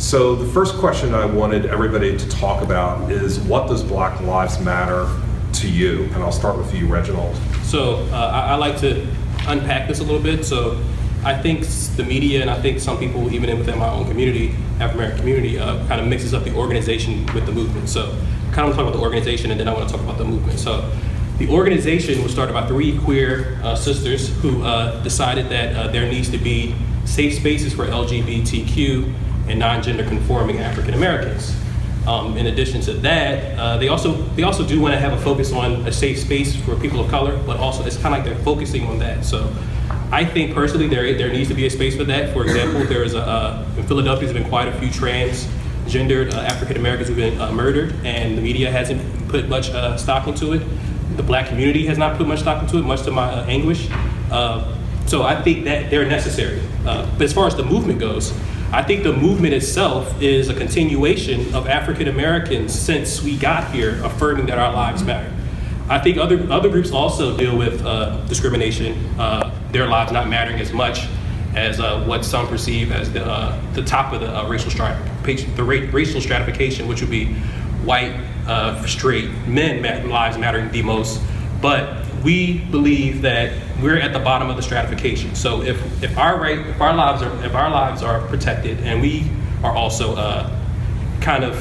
So the first question I wanted everybody to talk about is, what does Black Lives Matter to you? And I'll start with you, Reginald. So I like to unpack this a little bit. So I think the media, and I think some people even within my own community, African-American community, kind of mixes up the organization with the movement. So I kind of want to talk about the organization, and then I want to talk about the movement. So the organization was started by 3 queer sisters who decided that there needs to be safe spaces for LGBTQ and non-gender conforming African Americans. In addition to that, they also do want to have a focus on a safe space for people of color, but also it's kind of like they're focusing on that. So I think personally there needs to be a space for that. For example, there's in Philadelphia there's been quite a few transgendered African Americans who've been murdered, and the media hasn't put much stock into it. The Black community has not put much stock into it, much to my anguish. So I think that they're necessary. But as far as the movement goes, I think the movement itself is a continuation of African Americans since we got here, affirming that our lives matter. I think other groups also deal with discrimination, their lives not mattering as much as what some perceive as the top of the racial stratification, which would be white, straight men lives mattering the most. But we believe that we're at the bottom of the stratification. So if our lives are protected, and we are also kind of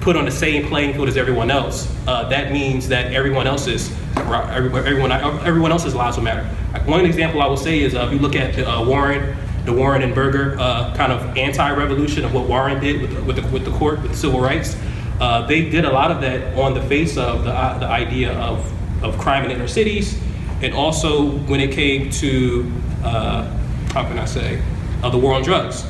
put on the same playing field as everyone else, that means that everyone else's lives will matter. One example I will say is if you look at the Warren and Berger kind of anti-revolution of what Warren did with the court, with civil rights. They did a lot of that on the face of the idea of crime in inner cities, and also when it came to the war on drugs.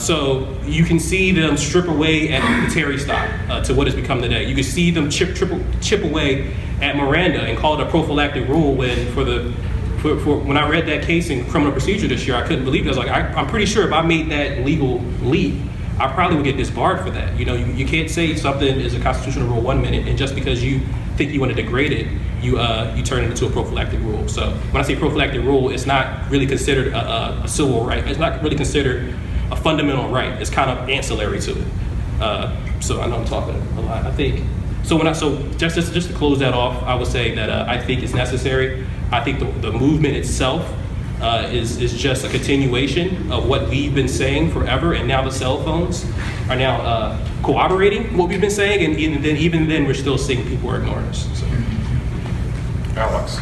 So you can see them strip away at the Terry stop to what has become today. You can see them chip away at Miranda and call it a prophylactic rule when I read that case in criminal procedure this year, I couldn't believe it. I was like, I'm pretty sure if I made that legal leap, I probably would get disbarred for that. You can't say something is a constitutional rule one minute, and just because you think you want to degrade it, you turn it into a prophylactic rule. So when I say prophylactic rule, it's not really considered a civil right. It's not really considered a fundamental right. It's kind of ancillary to it. So I know I'm talking a lot. I think just to close that off, I would say that I think it's necessary. I think the movement itself is just a continuation of what we've been saying forever, and now the cell phones are now corroborating what we've been saying, and even then we're still seeing people are ignoring us. So. Alex.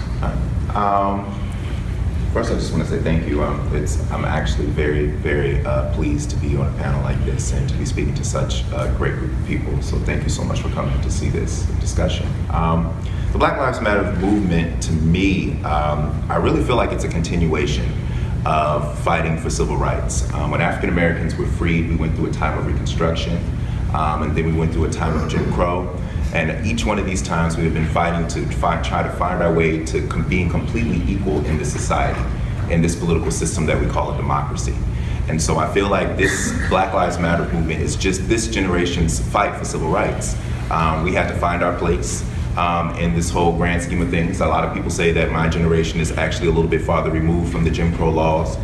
First, I just want to say thank you. I'm actually very, very pleased to be on a panel like this and to be speaking to such a great group of people. So thank you so much for coming to see this discussion. The Black Lives Matter movement, to me, I really feel like it's a continuation of fighting for civil rights. When African Americans were freed, we went through a time of Reconstruction, and then we went through a time of Jim Crow. And each one of these times we have been fighting to try to find our way to being completely equal in this society, in this political system that we call a democracy. And so I feel like this Black Lives Matter movement is just this generation's fight for civil rights. We had to find our place in this whole grand scheme of things. A lot of people say that my generation is actually a little bit farther removed from the Jim Crow laws.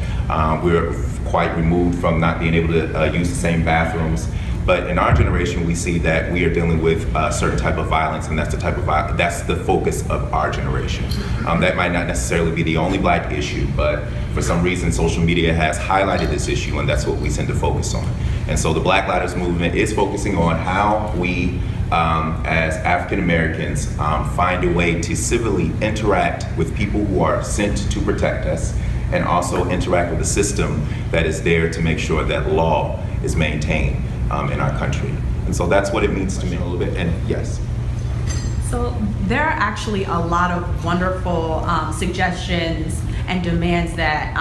We're quite removed from not being able to use the same bathrooms. But in our generation, we see that we are dealing with a certain type of violence, and that's the focus of our generation. That might not necessarily be the only Black issue, but for some reason, social media has highlighted this issue, and that's what we tend to focus on. And so the Black Lives Movement is focusing on how we, as African Americans, find a way to civilly interact with people who are sent to protect us, and also interact with the system that is there to make sure that law is maintained in our country. And so that's what it means to me a little bit, and yes. So there are actually a lot of wonderful suggestions and demands that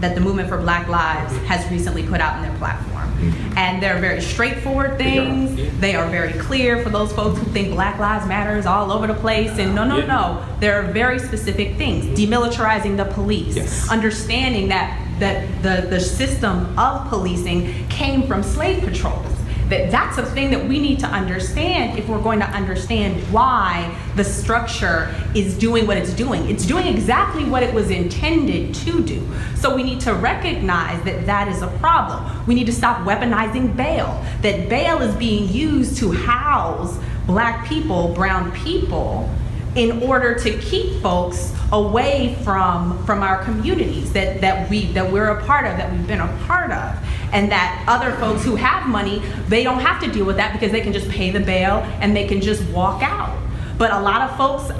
that the Movement for Black Lives has recently put out in their platform. And they're very straightforward things. They are very clear for those folks who think Black Lives Matter is all over the place. And no. There are very specific things. Demilitarizing the police, understanding that the system of policing came from slave patrols. that's a thing that we need to understand if we're going to understand why the structure is doing what it's doing. It's doing exactly what it was intended to do. So we need to recognize that that is a problem. We need to stop weaponizing bail, that bail is being used to house Black people, brown people, in order to keep folks away from our communities that we're a part of, that we've been a part of, and that other folks who have money, they don't have to deal with that because they can just pay the bail and they can just walk out. But a lot of folks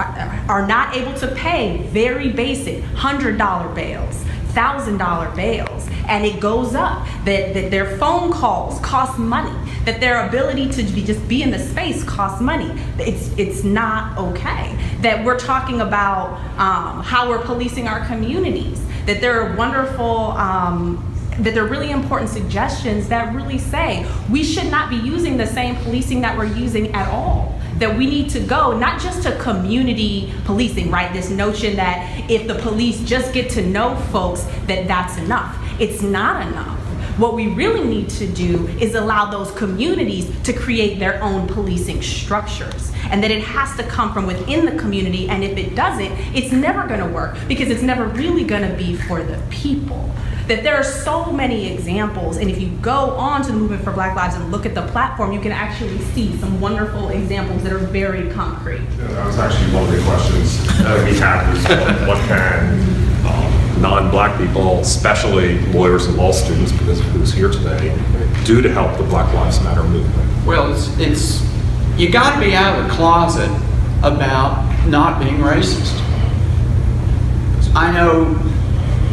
are not able to pay very basic $100 bails, $1,000 bails, and it goes up. That their phone calls cost money, that their ability to just be in the space costs money. It's not okay. That we're talking about how we're policing our communities, that there are wonderful, that there are really important suggestions that really say we should not be using the same policing that we're using at all. That we need to go not just to community policing, right? This notion that if the police just get to know folks, that that's enough. It's not enough. What we really need to do is allow those communities to create their own policing structures, and that it has to come from within the community, and if it doesn't, it's never gonna work because it's never really gonna be for the people. That there are so many examples, and if you go on to the Movement for Black Lives and look at the platform, you can actually see some wonderful examples that are very concrete. Yeah, that was actually one of the questions that we had was what can non-Black people, especially lawyers and law students, because of who's here today, do to help the Black Lives Matter movement? Well, it's you got to be out of the closet about not being racist. I know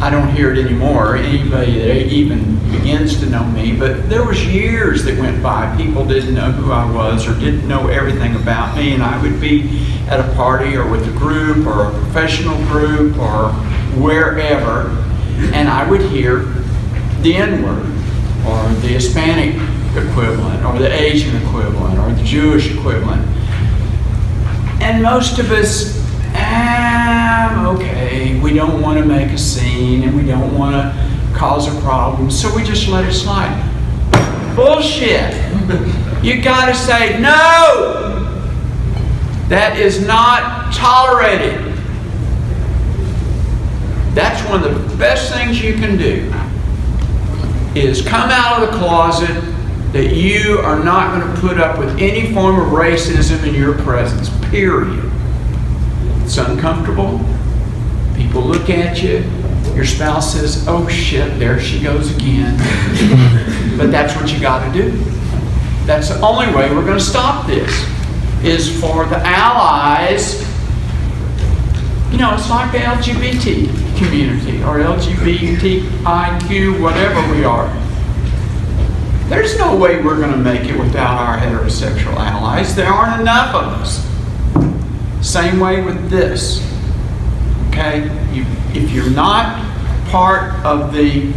I don't hear it anymore, anybody that even begins to know me, but there was years that went by, people didn't know who I was or didn't know everything about me, and I would be at a party or with a group or a professional group or wherever, and I would hear the N-word or the Hispanic equivalent or the Asian equivalent or the Jewish equivalent. And most of us, okay, we don't want to make a scene and we don't want to cause a problem, so we just let it slide. Bullshit. You got to say, no! That is not tolerated. That's one of the best things you can do, is come out of the closet that you are not going to put up with any form of racism in your presence, period. It's uncomfortable. People look at you. Your spouse says, oh shit, there she goes again. But that's what you got to do. That's the only way we're going to stop this, is for the allies. You know, it's like the LGBT community or LGBTIQ, whatever we are. There's no way we're going to make it without our heterosexual allies. There aren't enough of us. Same way with this. Okay? If you're not part of the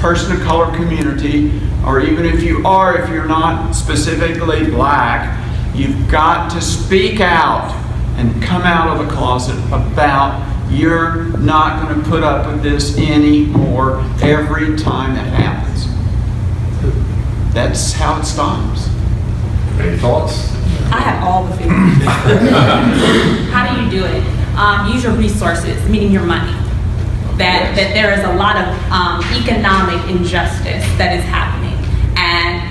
person of color community, or even if you are, if you're not specifically Black, you've got to speak out and come out of the closet about you're not going to put up with this anymore every time it happens. That's how it stops. Any thoughts? I have all the things. How do you do it? Use your resources, meaning your money. That there is a lot of economic injustice that is happening. And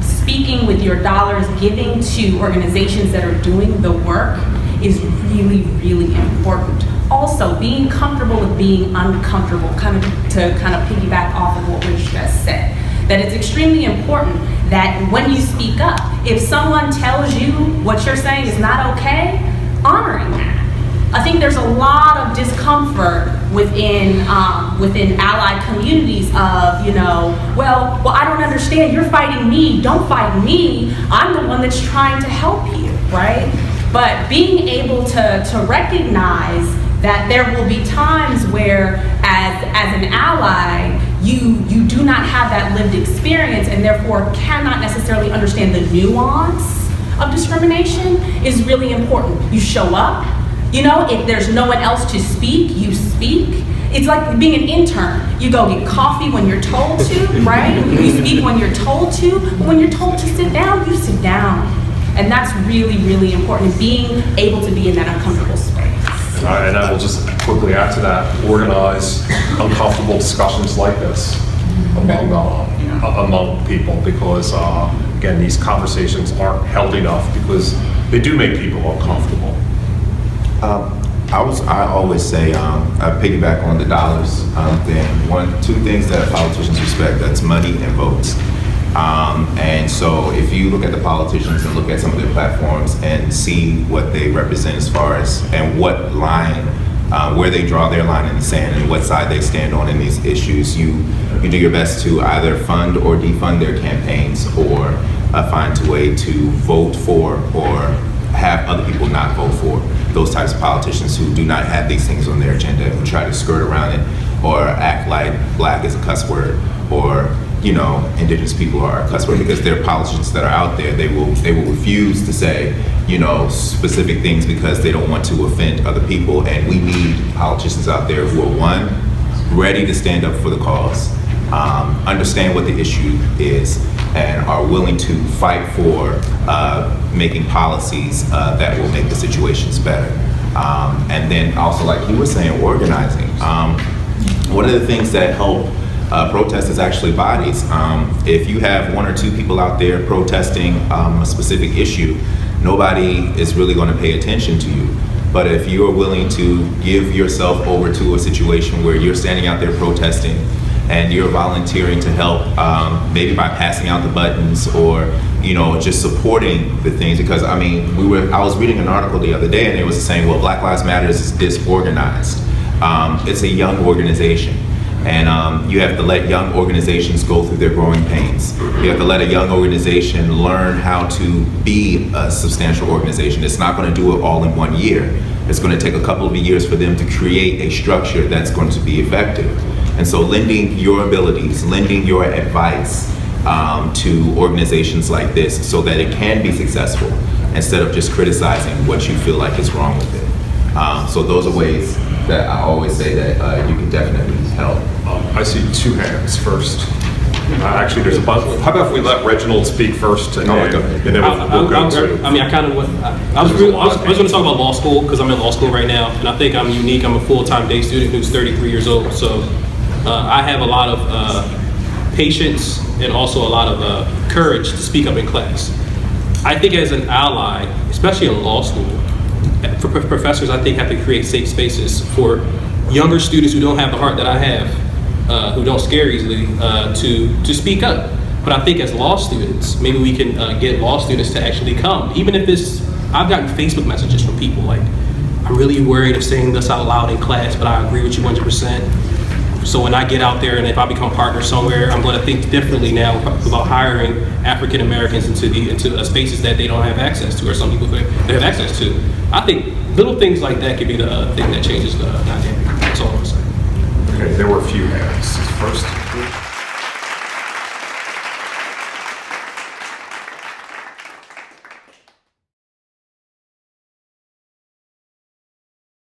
speaking with your dollars, giving to organizations that are doing the work is really, really important. Also, being comfortable with being uncomfortable, to kind of piggyback off of what was just said. That it's extremely important that when you speak up, if someone tells you what you're saying is not okay, honoring that. I think there's a lot of discomfort within allied communities of, well, I don't understand, you're fighting me, don't fight me, I'm the one that's trying to help you, right? But being able to recognize that there will be times where as an ally, you do not have that lived experience and therefore cannot necessarily understand the nuance of discrimination is really important. You show up, if there's no one else to speak, you speak, It's like being an intern. You go get coffee when you're told to, right? You speak when you're told to, but when you're told to sit down, you sit down. And that's really, really important, being able to be in that uncomfortable space. And I will just quickly add to that, organize uncomfortable discussions like this among people, because again, these conversations aren't held enough because they do make people uncomfortable. I always say, I piggyback on the dollars thing. Two things that politicians respect, that's money and votes. And so if you look at the politicians and look at some of their platforms and see what they represent as far as, and what line, where they draw their line in the sand and what side they stand on in these issues, you do your best to either fund or defund their campaigns, or find a way to vote for or have other people not vote for those types of politicians who do not have these things on their agenda, who try to skirt around it or act like black is a cuss word, or indigenous people are a cuss word, because there are politicians that are out there, they will refuse to say specific things because they don't want to offend other people. And we need politicians out there who are, one, ready to stand up for the cause, understand what the issue is, and are willing to fight for making policies that will make the situations better. And then also, like you were saying, organizing. One of the things that help protest is actually bodies. If you have one or two people out there protesting a specific issue, nobody is really going to pay attention to you. But if you are willing to give yourself over to a situation where you're standing out there protesting and you're volunteering to help, maybe by passing out the buttons or just supporting the things, because I was reading an article the other day and it was saying, well, Black Lives Matter is disorganized. It's a young organization. And you have to let young organizations go through their growing pains. You have to let a young organization learn how to be a substantial organization. It's not going to do it all in 1 year. It's going to take a couple of years for them to create a structure that's going to be effective. And so lending your abilities, lending your advice to organizations like this so that it can be successful, instead of just criticizing what you feel like is wrong with it. So those are ways that I always say that you can definitely help. I see two hands first. Actually, there's a bunch. How about if we let Reginald speak first, and then we'll go to. I was going to talk about law school because I'm in law school right now, and I think I'm unique. I'm a full-time day student who's 33 years old, so I have a lot of patience and also a lot of courage to speak up in class. I think as an ally, especially in law school, for professors, I think have to create safe spaces for younger students who don't have the heart that I have, who don't scare easily, to speak up. But I think as law students, maybe we can get law students to actually come. Even if I've gotten Facebook messages from people like, I'm really worried of saying this out loud in class, but I agree with you 100%. So when I get out there and if I become partner somewhere, I'm going to think differently now about hiring African Americans into spaces that they don't have access to, or some people they have access to. I think little things like that could be the thing that changes the dynamic. That's all I'm saying. Okay, there were a few hands. First.